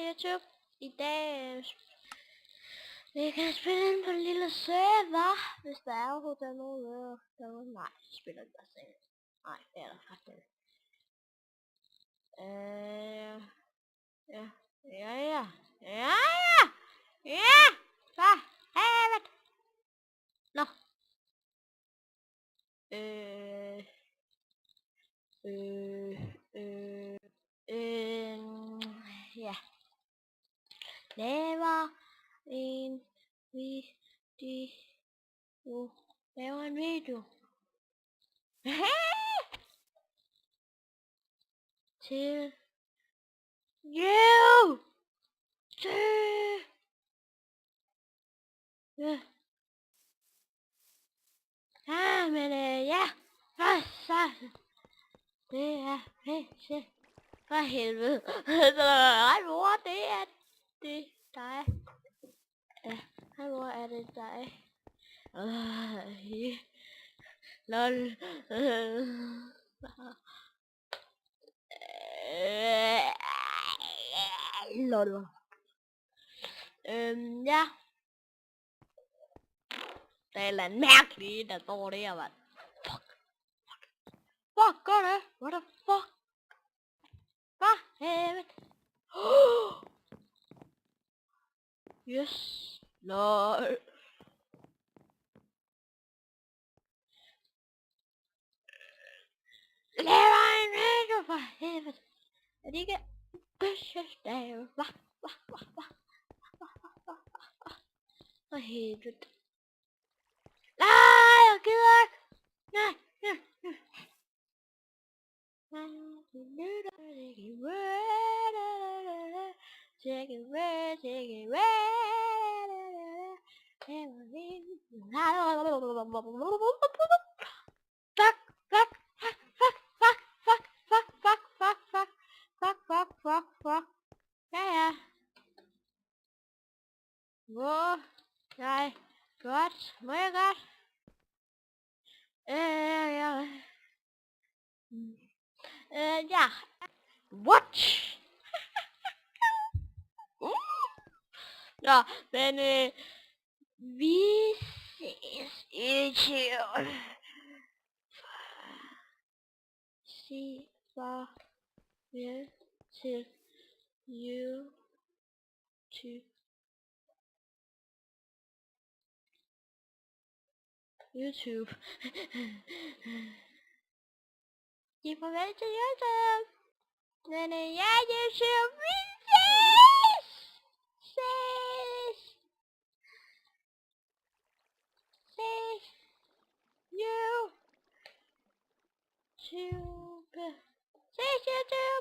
YouTube. I dag vi kan spille ind på en lille server, hvis der er overhovedet der nogen. Nej, jeg spiller ikke der selv. Nej, det er der faktisk ikke. Ja, så helvede. Nå. Ja. Laver en video. Laver en video. Til you. Ja, men ja. Så. Det er pisse. For helvede. Hej mor, det er dig. Ja, hej mor, er det dig? Lol. Lol. Ja. Det er en mærkelig, der står der, mand. Fuck, gør det? What the fuck? Hvad helvede? Yes. Lol. Laver en video for helvede. Er det ikke bøssestave? Hvad? For helvede. Nej, jeg gider ikke. Nej. Take it away. Fuck. Ja. Hvor? Nej. Godt. Må jeg godt? Ja. What? Ja, men vi ses ikke. Sig farvel til YouTube. Sig farvel til YouTube. Men ja, YouTube, vi ses. YouTube. Ses YouTube.